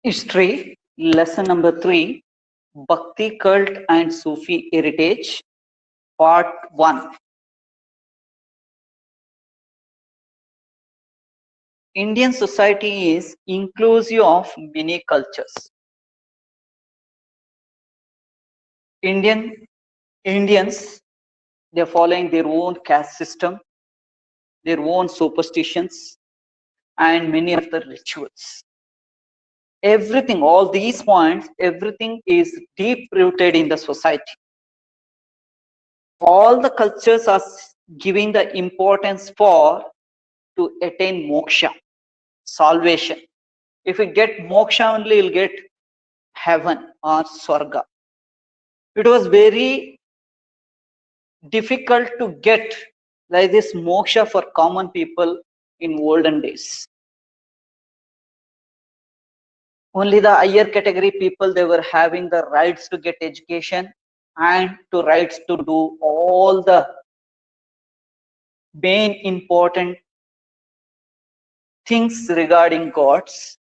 History, lesson number 3, Bhakti cult and Sufi heritage, part 1. Indian society is inclusive of many cultures. Indians, they're following their own caste system, their own superstitions, and many of the rituals. Everything, all these points, everything is deep rooted in the society. All the cultures are giving the importance to attain moksha, salvation. If we get moksha only, we'll get heaven or swarga. It was very difficult to get like this moksha for common people in olden days. Only the higher category people, they were having the rights to get education and to rights to do all the main important things regarding gods.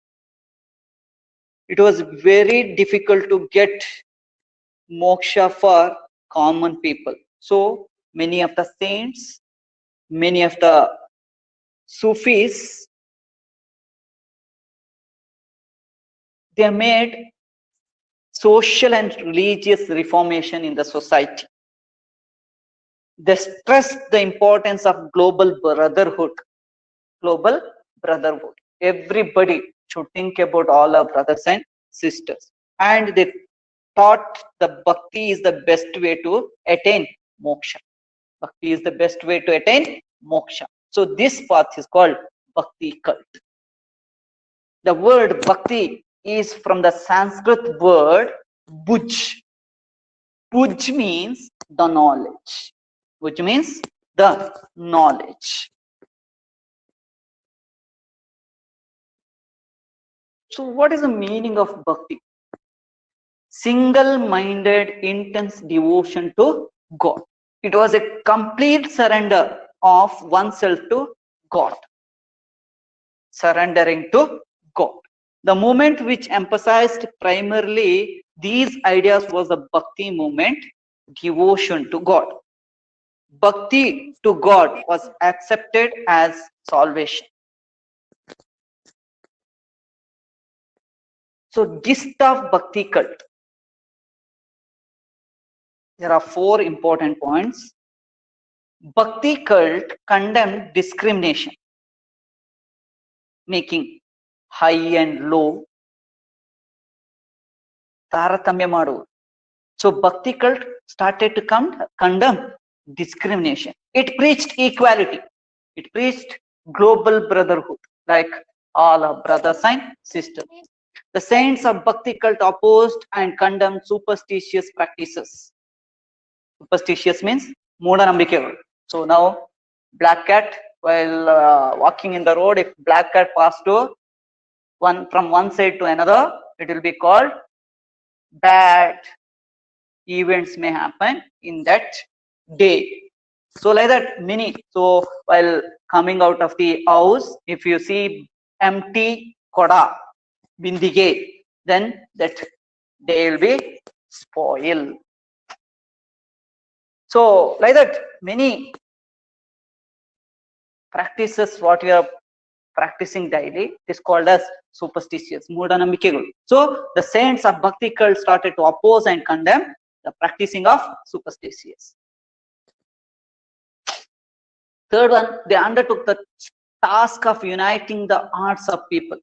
It was very difficult to get moksha for common people. So many of the saints, many of the Sufis, they made social and religious reformation in the society. They stressed the importance of global brotherhood. Global brotherhood. Everybody should think about all our brothers and sisters. And they thought the bhakti is the best way to attain moksha. Bhakti is the best way to attain moksha. So this path is called Bhakti cult. The word Bhakti is from the Sanskrit word Bhuj. Bhuj means the knowledge. Bhuj means the knowledge. So what is the meaning of Bhakti? Single-minded, intense devotion to God. It was a complete surrender of oneself to God. Surrendering to God. The movement which emphasized primarily these ideas was the Bhakti movement, devotion to God. Bhakti to God was accepted as salvation. So, gist of Bhakti cult. There are 4 important points. Bhakti cult condemned discrimination, making high and low, ತಾರತಮ್ಯ ಮಾಡುವುದು. So Bhakti cult started to condemn discrimination. It preached equality. It preached global brotherhood, like all our brothers and sisters. The saints of Bhakti cult opposed and condemned superstitious practices. Superstitious means moodanambikegalu. So now black cat, while walking in the road, if black cat passed to from one side to another, it will be called bad events may happen in that day. So like that many. So while coming out of the house, if you see empty koda, bindige, then that day will be spoiled. So like that many practices what we are practicing daily is called as superstitious, moodanambikegalu. So the saints of Bhakti cult started to oppose and condemn the practicing of superstitious. Third one, they undertook the task of uniting the hearts of people.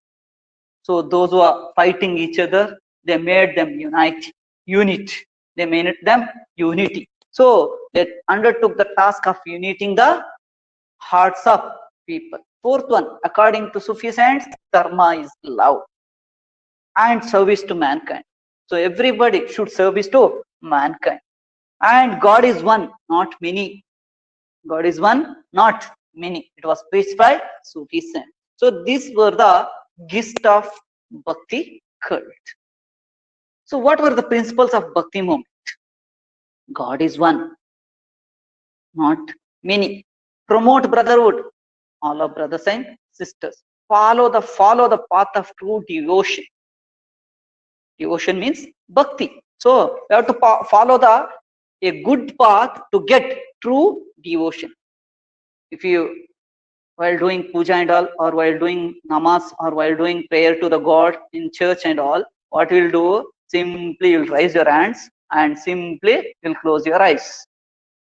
So those who are fighting each other, they made them unit. They made them unity. So they undertook the task of uniting the hearts of people. Fourth one, according to Sufi saints, dharma is love and service to mankind. So everybody should service to mankind. And God is one, not many. God is one, not many. It was preached by Sufi saints. So these were the gist of Bhakti cult. So what were the principles of Bhakti movement? God is one, not many. Promote brotherhood, all our brothers and sisters. Follow the path of true devotion. Devotion means bhakti. So we have to follow a good path to get true devotion. If you, while doing puja and all, or while doing namas, or while doing prayer to the God in church and all, what you'll do? Simply you'll raise your hands and simply you'll close your eyes.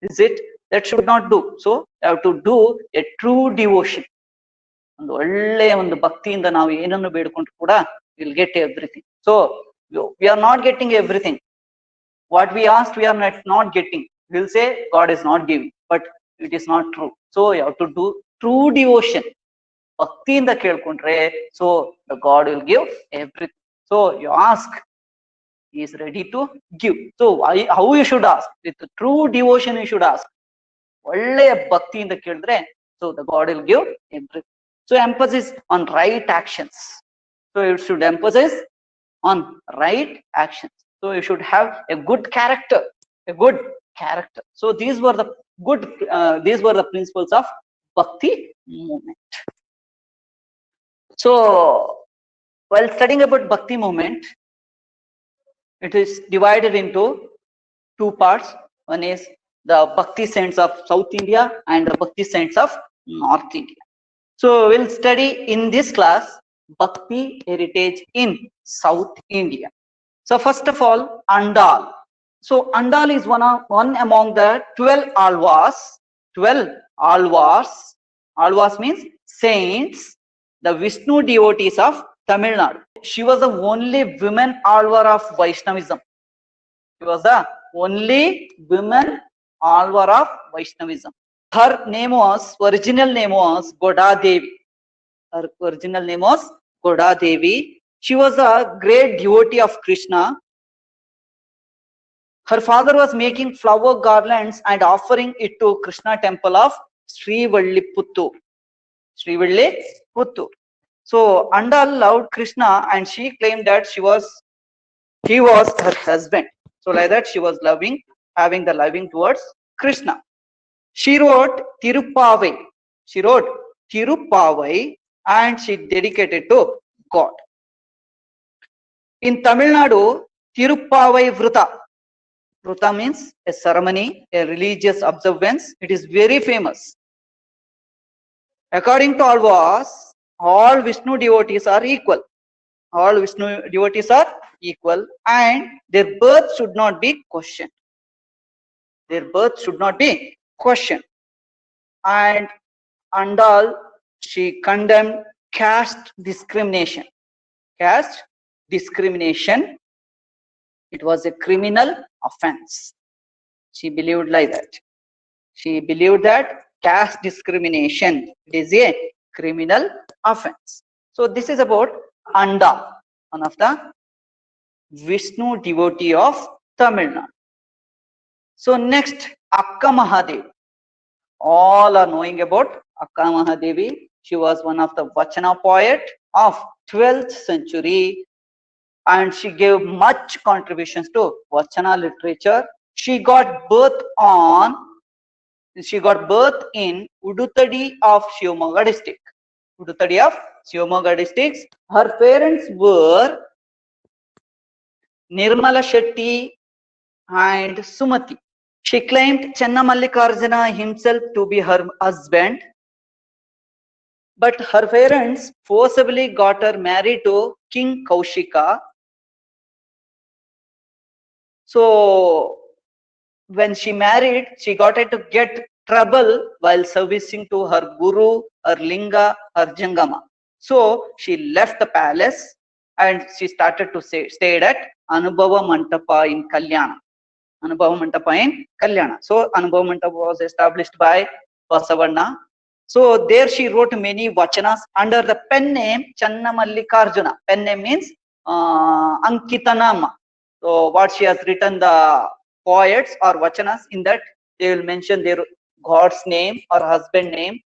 Is it? That should not do. So you have to do a true devotion. ಒಂದು ಒಳ್ಳೆಯ ಒಂದು ಭಕ್ತಿಯಿಂದ ನಾವು ಏನನ್ನು ಬೇಡಿಕೊಂಡ್ರು ಕೂಡ will get everything. So we are not getting everything. What we ask we are not getting. Will say God is not giving, but it is not true. So you have to do true devotion. ಭಕ್ತಿಯಿಂದ ಕೇಳ್ಕೊಂಡ್ರೆ so the God will give everything. So you ask, he is ready to give. So how you should ask? With true devotion you should ask. ಒಳ್ಳೆಯ ಭಕ್ತಿಯಿಂದ ಕೇಳಿದ್ರೆ so the God will give everything. So emphasis on right actions. So you should emphasize on right actions. So you should have a good character, a good character. So these were the principles of Bhakti movement. So while studying about Bhakti movement, it is divided into two parts. One is the Bhakti saints of South India and the Bhakti saints of North India. So we'll study in this class Bhakti heritage in South India. So first of all, Andal. So Andal is one among the 12 Alvars. 12 Alvars. Alvars means saints, the Vishnu devotees of Tamil Nadu. She was the only woman Alvar of Vaishnavism. She was the only woman Alvar of Vaishnavism. Her original name was Goda Devi. Her original name was Goda Devi. She was a great devotee of Krishna. Her father was making flower garlands and offering it to Krishna temple of Srivilliputtur. Srivilliputtur. So Andal loved Krishna and she claimed that he was her husband. So like that she was having the loving towards Krishna. She wrote Tirupavai. And she dedicated to God. In Tamil Nadu, Tirupavai Vrata. Vrata means a ceremony, a religious observance. It is very famous. According to Alvars, all Vishnu devotees are equal. All Vishnu devotees are equal and their birth should not be questioned. Their birth should not be questioned. And Andal, she condemned caste discrimination. Caste discrimination. It was a criminal offense. She believed like that. She believed that caste discrimination is a criminal offense. So this is about Andal, one of the Vishnu devotee of Tamil Nadu. So next, Akka Mahadevi. All are knowing about Akka Mahadevi. She was one of the Vachana poet of 12th century and she gave much contributions to Vachana literature. She got birth in Udutadi of Shivamogga district. Udutadi of Shivamogga district. Her parents were Nirmala Shetty and Sumati. She claimed Channamallikarjuna himself to be her husband, but her parents forcibly got her married to King Kaushika. So when she married, she got to get trouble while servicing to her guru, her linga, her jangama. So she left the palace and she started to stay at Anubhava Mantapa in Kalyana. Anubhava Mantapa in Kalyana. So Anubhava Mantapa was established by Basavanna. So there she wrote many vachanas under the pen name Channamallikarjuna. Pen name means Ankitanama. So what she has written, the poets or vachanas, in that they will mention their God's name or husband name,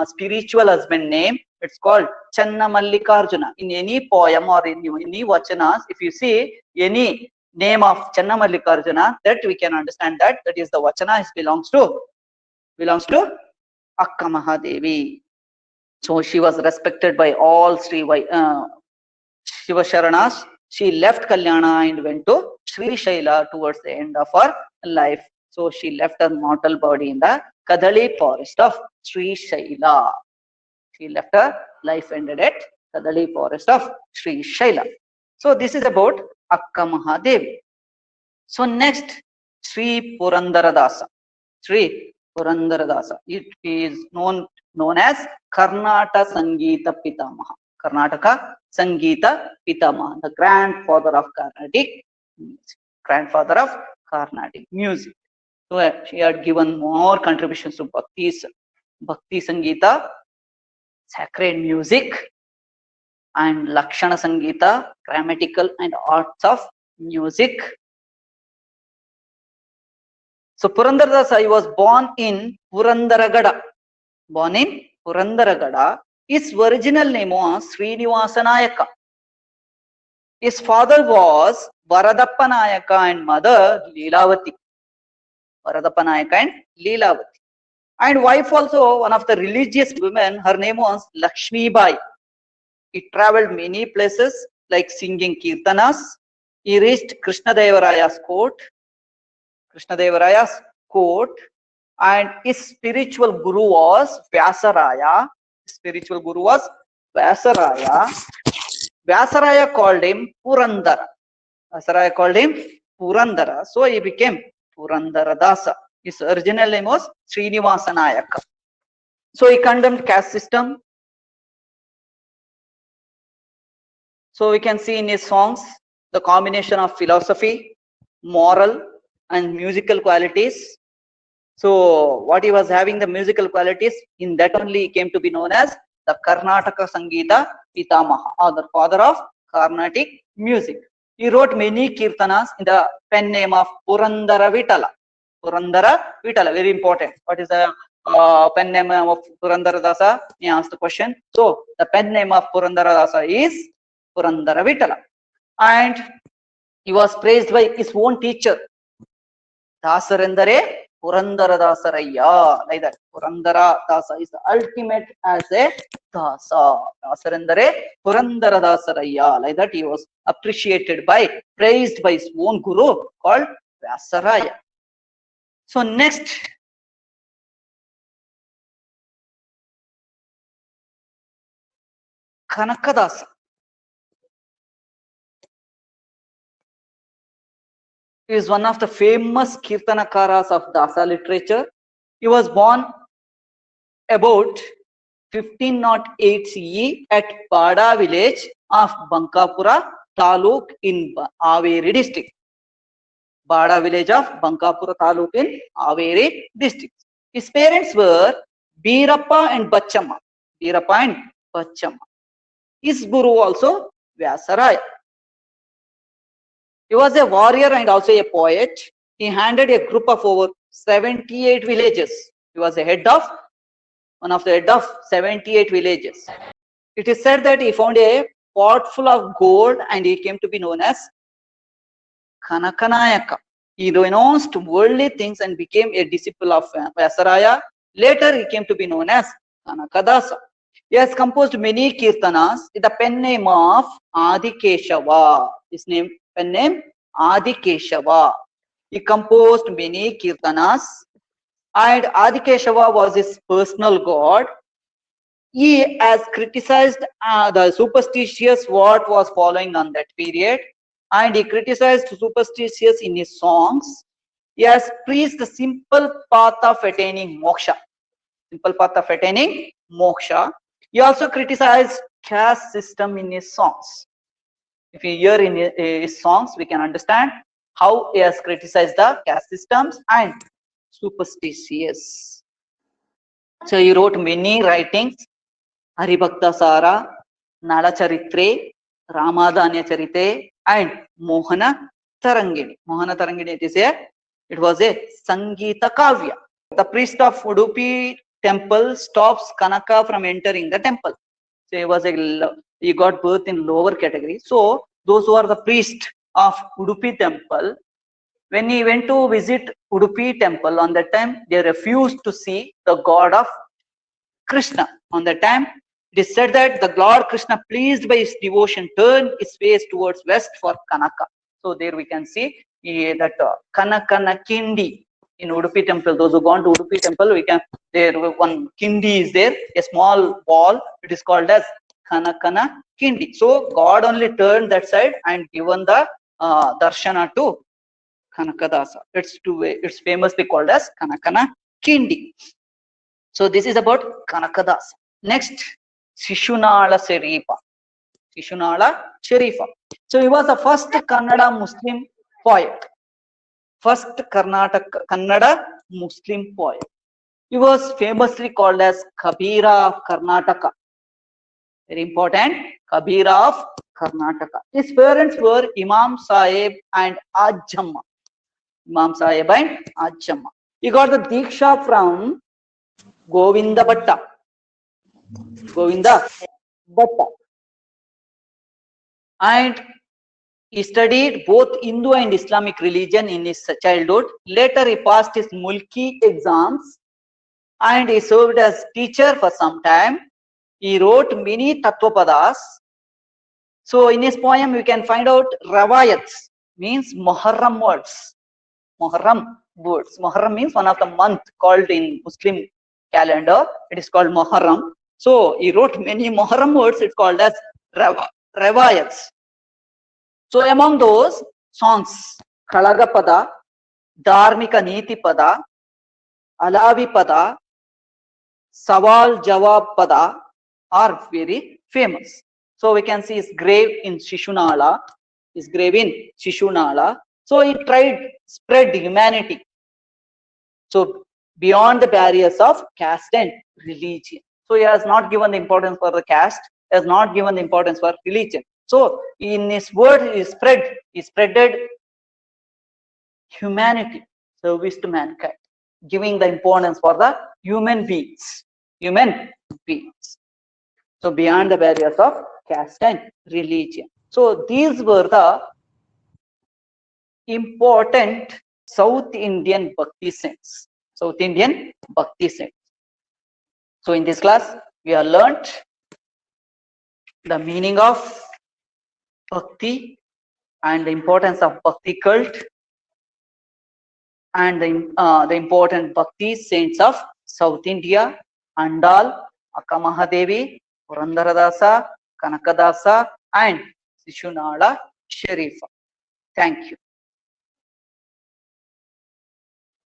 spiritual husband name. It's called Channamallikarjuna. In any poem or in any vachanas, if you see any name of Channamallikarjuna, that we can understand that is the vachana belongs to Akka Mahadevi. So she was respected by all Shiva Sharanas. She left Kalyana and went to Sri Shaila towards the end of her life. So she left her mortal body in the Kadali forest of Sri Shaila. She left her life ended at Kadali forest of Sri Shaila. So this is about Akka Mahadevi. So next, Sri Purandaradasa. Sri Purandaradasa. It is known as Karnataka Sangeeta Pitamaha. Karnataka Sangeeta Pitamaha, the grandfather of Carnatic music. Grandfather of Carnatic music. So she had given more contributions to Bhakti Sangeeta, sacred music, and Lakshana Sangeeta, grammatical and arts of music. So Purandaradasa was born in Purandaragada. Born in Purandaragada. His original name was Srinivasa Nayaka. His father was Varadappa Nayaka and mother Leelavati. Varadappa Nayaka and Leelavati. And wife also, one of the religious women, her name was Lakshmi Bai. He traveled many places like singing kirtanas. He reached Krishnadevaraya's court. And his spiritual guru was Vyasaraya. Vyasaraya called him Purandara. So he became Purandaradasa. His original name was Srinivasa Nayaka. So he condemned caste system. So we can see in his songs the combination of philosophy, moral, and musical qualities. So what he was having the musical qualities, in that only he came to be known as the Karnataka Sangeeta Pitamaha, or the father of Carnatic music. He wrote many kirtanas in the pen name of Purandaravitala. Purandaravitala, very important. What is the pen name of Purandaradasa? He asked the question. So the pen name of Purandaradasa is Purandaravitala. And he was praised by his own teacher. Dasarendare Purandaradasaraya. Like that. Purandaradasa is the ultimate as a Dasa. Dasarendare Purandaradasaraya. Like that, he was appreciated by, praised by his own guru called Vyasaraya. So next, Kanakadasa. He is one of the famous Kirtanakaras of Dasa literature. He was born about 1508 CE at Bada village of Bankapura Taluk in Haveri district. Bada village of Bankapura Taluk in Haveri district. His parents were Birappa and Bachamma. His guru also Vyasaraya. He was a warrior and also a poet. He handled a group of over 78 villages. He was one of the head of 78 villages. It is said that he found a pot full of gold and he came to be known as Kanaka. He renounced worldly things and became a disciple of Vyasaraya. Later he came to be known as Kanakadasa. He has composed many kirtanas with the pen name of Adikeshava. His pen name Adikeshava. He composed many kirtanas and Adikeshava was his personal god. He has criticized the superstitious what was following on that period, and he criticized superstitious in his songs. He has preached the simple path of attaining moksha. He also criticized caste system in his songs. If you hear in his songs, we can understand how he has criticized the caste systems and superstitious. So he wrote many writings: Haribhakta Sara, Nalacharitre, Ramadanya Charite, and Mohana Tarangini. It was a Sangeeta Kavya. The priest of Udupi temple stops Kanaka from entering the temple. So he got birth in lower category. So those who are the priest of Udupi temple, when he went to visit Udupi temple, on that time they refused to see the god of Krishna. On that time It is said that the Lord Krishna, pleased by his devotion, turned his face towards west for Kanaka. So there we can see that Kanakana Kindi in Udupi temple. Those who gone to Udupi temple, we can, there one Kindi is there, a small wall. It is called as Kanakana Kindi. So God only turned that side and given the darshana to Kanakadasa. It's famously called as Kanakana Kindi. So this is about Kanakadasa. Next, Shishunala Sharifa. Shishunala Sharifa. So he was the first Kannada Muslim poet. First Kannada Muslim poet. He was famously called as Kabira of Karnataka. Very important, Kabira of Karnataka. His parents were Imam Sahib and Ajamma. Imam Sahib and Ajamma. He got the Diksha from Govinda Bhatta. Govinda Bhatta. And he studied both Hindu and Islamic religion in his childhood. Later he passed his Mulki exams and he served as teacher for some time. He wrote many Tattvapadas. So in his poem we can find out Ravayats, means Muharram words. Muharram words. Muharram means one of the month called in Muslim calendar. It is called Muharram. So he wrote many Muharram words. It's called as Ravayats. So among those songs, Kalagapada, Dharmika Niti Pada, Alavi Pada, Sawal Jawab Pada are very famous. So we can see his grave in Shishunala. His grave in Shishunala. So he tried spread humanity. So beyond the barriers of caste and religion. So he has not given the importance for the caste. He has not given the importance for religion. So in his word, he spreaded humanity, service to mankind, giving the importance for the human beings. Human beings. So beyond the barriers of caste and religion. So these were the important South Indian Bhakti saints. South Indian Bhakti saints. So in this class, we have learnt the meaning of Bhakti and the importance of Bhakti cult and the important Bhakti saints of South India, Andal, Akka Mahadevi, Purandaravitala, Kanakadasa and Shishunala Sharifa. Thank you.